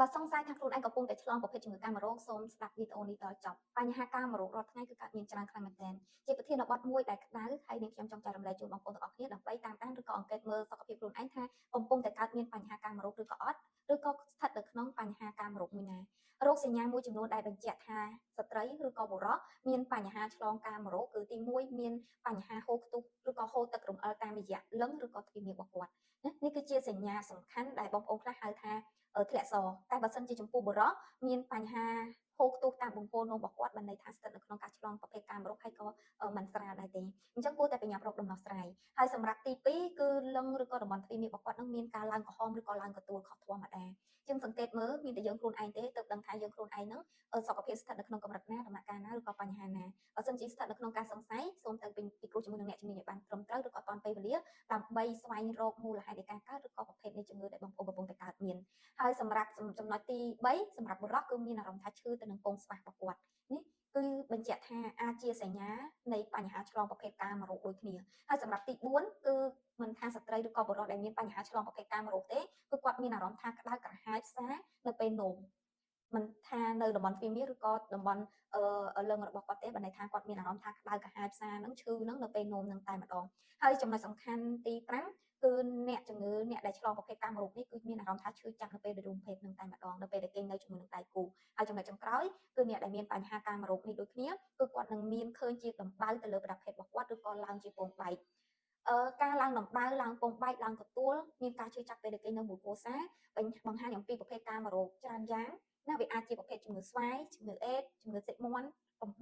បើសង្ស័យថាខ្លួនឯងកំពុងតែឆ្លងប្រភេទជំងឺកាមរោគសូមស្ដាប់វីដេអូនេះដល់ចប់បញ្ហាកាមរោគរាល់ថ្ងៃគឺកើតមានច្រើនខ្លាំងមែនទែនជាប្រធានបទមួយដែលក្តៅហើយនាងខ្ញុំចង់ចែករំលែកជូនបងប្អូនទាំងអស់គ្នាដើម្បីតាមដានឬក៏អង្កេតមើលសុខភាពខ្លួនឯងថាកំពុងតែកើតមានបញ្ហាកាមរោគឬក៏អត់ឬក៏ស្ថិតនៅក្នុងបញ្ហាកាមរោគមួយណារោគសញ្ញាមួយចំនួនដែលបញ្ជាក់ថាស្ត្រីឬក៏បុរសមានបញ្ហាឆ្លងកាមរោគគឺទី1មានបញ្ហាហូរខ្ទុះឬក៏ហូរទឹករំអិលតាមរយៈលឹងឬក៏ទ្វារមាសរបស់គាត់ណានេះគឺជាសញ្ញាសំខាន់ដែលបងប្អូនខ្លះហៅថាធ្លាក់សតែបើសិនជាចំពោះបុរសមានបញ្ហាហូរខ្ទុះតាមបង្គោលនោមរបស់គាត់បានន័យថាស្ថិតនៅក្នុងការឆ្លងប្រភេទកាមរោគហើយក៏មិនស្រាលដែរទេអញ្ចឹងគួរតែបញ្ញាប់រកដំណោះស្រាយហើយសម្រាប់ទី2គឺលឹងឬក៏តំបន់ទ្វារមាសរបស់គាត់នឹងមានការឡើងក្រហមឬក៏ឡើងកទួលខុសធម្មតាជាងសង្កេតមើលមានតែយើងខ្លួនឯងទេទើបដឹងថាយើងខ្លួនឯងហ្នឹងសុខភាពស្ថិតនៅក្នុងកម្រិតណាដំណាក់កាលណាឬក៏បញ្ហាណាបើសិនជាស្ថិតនៅក្នុងការសង្ស័យសូមទៅពិគ្រោះជាមួយនឹងអ្នកជំនាញឲ្យបានត្រឹមត្រូវឬក៏តាន់ពេលវេលាដើម្បីស្វែងរកមូលហេតុនៃការកើតឬក៏ប្រភេទនៃជំងឺដែលបងប្អូនកំពុងតែកើតមានហើយសម្រាប់ចំណុចទី3សម្រាប់បុរសគឺមានអារម្មណ៍ថាឈឺទៅនឹងពងស្វះរបស់គាត់នេះគឺបញ្ជាក់ថាអាចជាសញ្ញានៃបញ្ហាឆ្លងប្រភេទកាមរោគដូចគ្នាហើយសម្រាប់ទី4គឺមិនថាស្ត្រីឬក៏បុរសដែលមានបញ្ហាឆ្លងប្រភេទកាមរោគទេគឺគាត់មានអារម្មណ៍ថាក្តៅក្រហាយផ្សានៅពេលនោមមិនថានៅតំបន់ទ្វារមាសឬក៏តំបន់លឹងរបស់គាត់ទេបើន័យថាគាត់មានអារម្មណ៍ថាក្តៅក្រហាយផ្សាហ្នឹងឈឺហ្នឹងនៅពេលនោមហ្នឹងតែម្ដងហើយចំណុចសំខាន់ទី5គឺអ្នកជំងឺអ្នកដែលឆ្លងប្រភេទកាមរោគនេះគឺមានអារម្មណ៍ថាឈឺចាប់នៅពេលដែលរួមភេទនឹងតែម្ដងនៅពេលដែលគេនៅជាមួយនឹងដៃគូហើយចំណុចចុងក្រោយគឺអ្នកដែលមានបញ្ហាកាមរោគនេះដូចគ្នាគឺគាត់នឹងមានឃើញជាដំបៅទៅលើប្រដាប់ភេទរបស់គាត់ឬក៏ឡើងជាពងបែកការឡើងដំបៅឡើងពងបែកឡើងកទួលមានការឈឺចាប់ពេលដែលគេនៅមួយគ្រួសារបង្ហាញអំពីប្រភេទកាមរោគច្រើនយ៉ាងណាវាអាចជាប្រភេទជំងឺស្វាយជំងឺអេដជំងឺសិកមាន់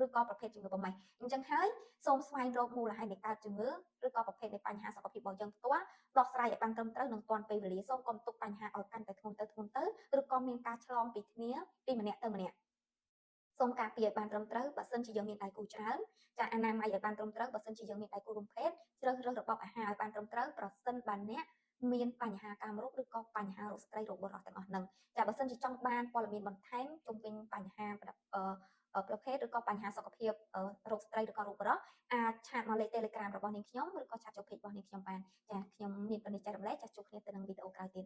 ឬក៏ប្រភេទជំងឺបមេះអញ្ចឹងហើយសូមស្វែងរកមូលហេតុនៃកើតជំងឺឬក៏ប្រភេទនៃបញ្ហាសុខភាពរបស់យើងផ្ទាល់ដោះស្រាយឲ្យបានត្រឹមត្រូវនិងទាន់ពេលវេលាសូមកុំទុកបញ្ហាឲ្យកាន់តែធ្ងន់ទៅឬក៏មានការឆ្លងពីគ្នាពីម្នាក់ទៅម្នាក់សូមការពារឲ្យបានត្រឹមត្រូវបើសិនជាយើងមានដៃគូច្រើនចាអនាម័យឲ្យបានត្រឹមត្រូវបើសិនជាយើងមានដៃគូរួមភេទជ្រើសរើសរបបអាហារឲ្យបានត្រឹមត្រូវប្រសិនបើអ្នកមានបញ្ហាកាមរោគឬក៏បញ្ហារោគស្ត្រីរោគបុរសទាំងអស់ហ្នឹងចាបើសិនជាចង់បានព័ត៌មានបន្ថែមជុំវិញបញ្ហាប្រភេទឬក៏បញ្ហាសុខភាពរោគស្ត្រីឬក៏រោគបុរសអាចឆាតមកលេខ Telegram របស់នាងខ្ញុំឬក៏ឆាតចូល page របស់នាងខ្ញុំបានចាខ្ញុំមានប៉ុណ្ណេះចែករំលែកចាជួបគ្នាទៅនឹងវីដេអូក្រោយទៀត